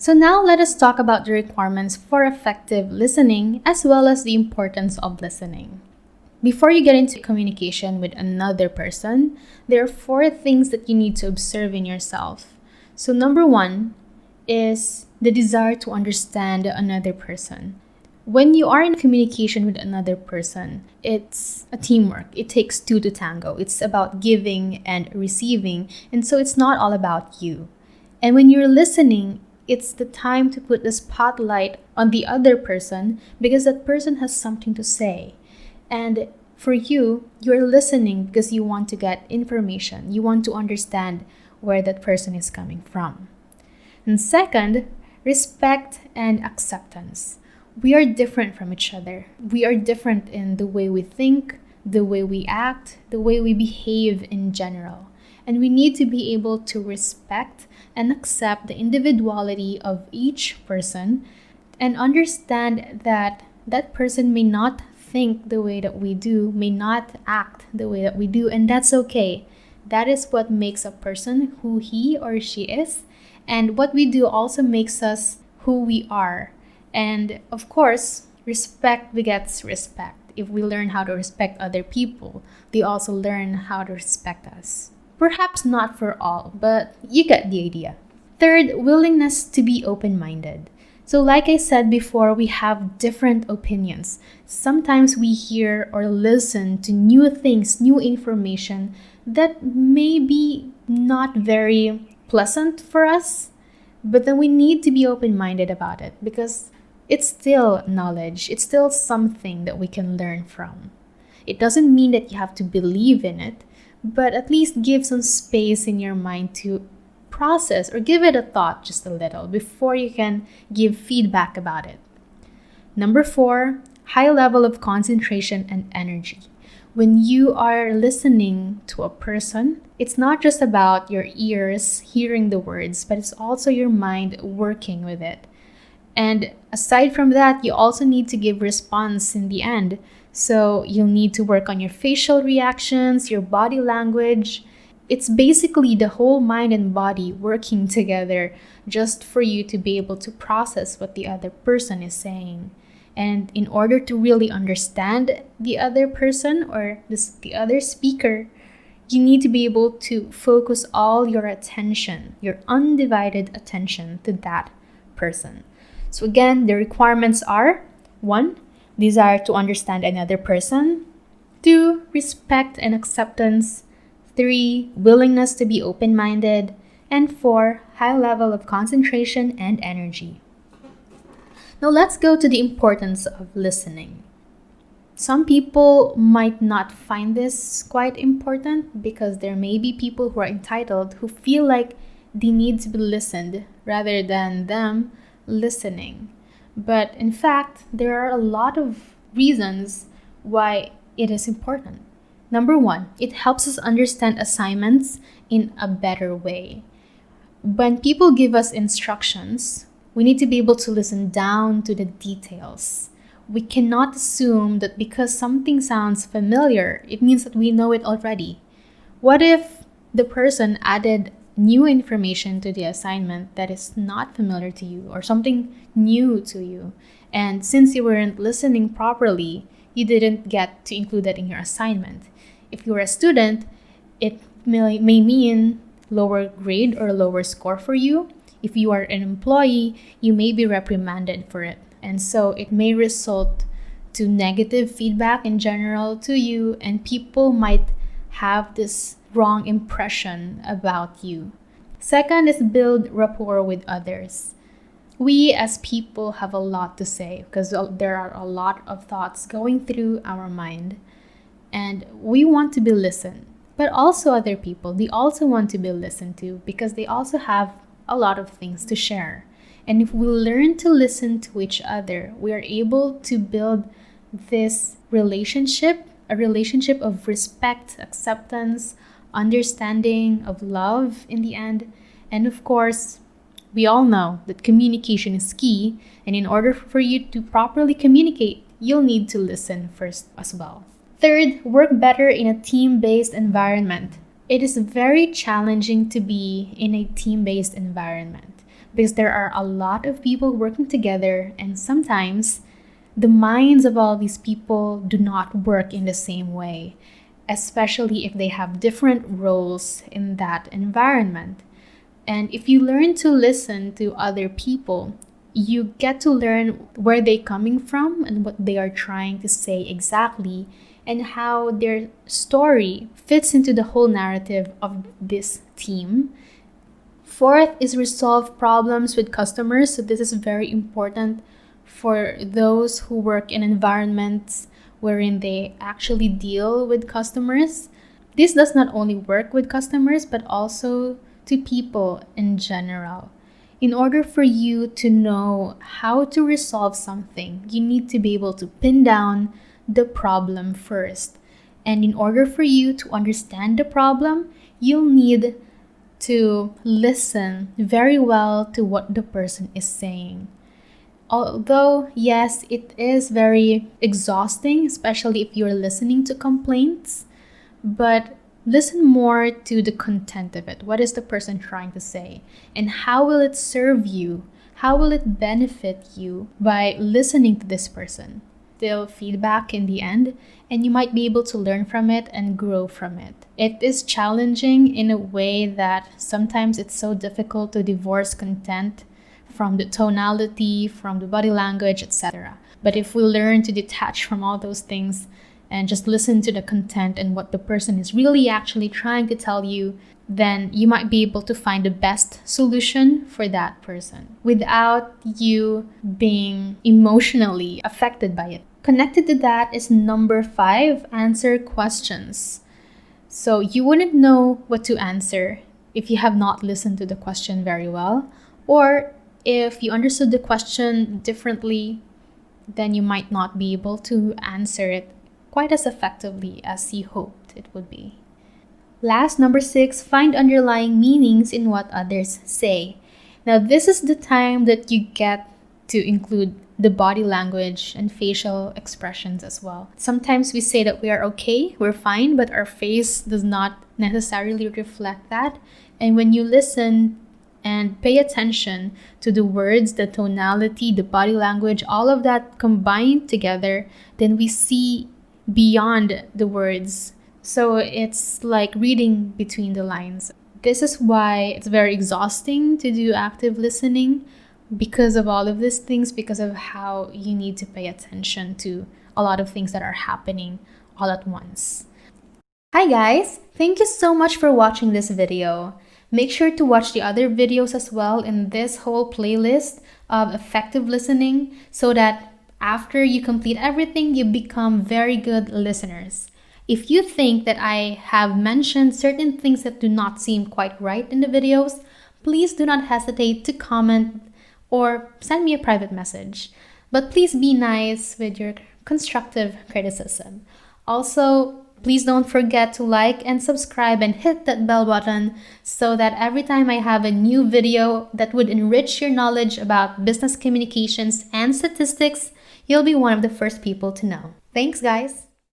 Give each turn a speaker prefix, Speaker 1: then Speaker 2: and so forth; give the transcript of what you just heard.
Speaker 1: So now let us talk about the requirements for effective listening as well as the importance of listening. Before you get into communication with another person, there are 4 things that you need to observe in yourself. So number 1 is the desire to understand another person. When you are in communication with another person, it's a teamwork. It takes 2 to tango. It's about giving and receiving, and so it's not all about you. And when you're listening, it's the time to put the spotlight on the other person because that person has something to say. And for you, you're listening because you want to get information. You want to understand where that person is coming from. And second, respect and acceptance. We are different from each other. We are different in the way we think, the way we act, the way we behave in general. And we need to be able to respect and accept the individuality of each person and understand that that person may not think the way that we do, may not act the way that we do, and that's okay. That is what makes a person who he or she is, and what we do also makes us who we are. And of course, respect begets respect. If we learn how to respect other people, they also learn how to respect us. Perhaps not for all, but you get the idea. Third, willingness to be open-minded. So like I said before, we have different opinions. Sometimes we hear or listen to new things, new information that may be not very pleasant for us, but then we need to be open-minded about it because it's still knowledge. It's still something that we can learn from. It doesn't mean that you have to believe in it, but at least give some space in your mind to process or give it a thought just a little before you can give feedback about it. Number 4, high level of concentration and energy. When you are listening to a person, it's not just about your ears hearing the words, but it's also your mind working with it. And aside from that, you also need to give response in the end. So you'll need to work on your facial reactions, your body language. It's basically the whole mind and body working together just for you to be able to process what the other person is saying. And in order to really understand the other person or the other speaker, you need to be able to focus all your attention, your undivided attention to that person. So again, the requirements are 1, desire to understand another person. 2, respect and acceptance. 3, willingness to be open-minded. And 4, high level of concentration and energy. Now let's go to the importance of listening. Some people might not find this quite important because there may be people who are entitled who feel like they need to be listened rather than them listening. But in fact, there are a lot of reasons why it is important. Number 1, it helps us understand assignments in a better way. When people give us instructions, we need to be able to listen down to the details. We cannot assume that because something sounds familiar, it means that we know it already. What if the person added new information to the assignment that is not familiar to you or something new to you? And since you weren't listening properly, you didn't get to include that in your assignment. If you're a student, it may mean lower grade or lower score for you. If you are an employee, you may be reprimanded for it. And so it may result to negative feedback in general to you, and people might have this wrong impression about you. Second is build rapport with others. We as people have a lot to say because there are a lot of thoughts going through our mind, and we want to be listened. But also other people, they also want to be listened to because they also have a lot of things to share. And if we learn to listen to each other, we are able to build this relationship, a relationship of respect, acceptance, understanding, of love in the end. And of course, we all know that communication is key. And in order for you to properly communicate, you'll need to listen first as well. Third, work better in a team-based environment. It is very challenging to be in a team-based environment. because there are a lot of people working together, and sometimes the minds of all these people do not work in the same way, especially if they have different roles in that environment. And if you learn to listen to other people, you get to learn where they're coming from and what they are trying to say exactly, and how their story fits into the whole narrative of this team. Fourth is resolve problems with customers. So this is very important for those who work in environments wherein they actually deal with customers. This does not only work with customers, but also to people in general. In order for you to know how to resolve something, you need to be able to pin down the problem first. And in order for you to understand the problem, you'll need to listen very well to what the person is saying. Although, yes, it is very exhausting, especially if you're listening to complaints, but listen more to the content of it. What is the person trying to say? And how will it serve you? How will it benefit you by listening to this person? They'll feedback in the end, and you might be able to learn from it and grow from it. It is challenging in a way that sometimes it's so difficult to divorce content from the tonality, from the body language, etc. But if we learn to detach from all those things and just listen to the content and what the person is really actually trying to tell you, then you might be able to find the best solution for that person without you being emotionally affected by it. Connected to that is number 5, answer questions. So you wouldn't know what to answer if you have not listened to the question very well, or if you understood the question differently, then you might not be able to answer it quite as effectively as you hoped it would be. Last, number 6, find underlying meanings in what others say. Now, this is the time that you get to include the body language and facial expressions as well. Sometimes we say that we are okay, we're fine, but our face does not necessarily reflect that. And when you listen and pay attention to the words, the tonality, the body language, all of that combined together, then we see beyond the words. So it's like reading between the lines. This is why it's very exhausting to do active listening, because of all of these things, because of how you need to pay attention to a lot of things that are happening all at once. Hi guys, thank you so much for watching this video. Make sure to watch the other videos as well in this whole playlist of effective listening, so that after you complete everything, you become very good listeners. If you think that I have mentioned certain things that do not seem quite right in the videos, please do not hesitate to comment or send me a private message. But please be nice with your constructive criticism. Also, please don't forget to like and subscribe and hit that bell button, so that every time I have a new video that would enrich your knowledge about business communications and statistics, you'll be one of the first people to know. Thanks, guys!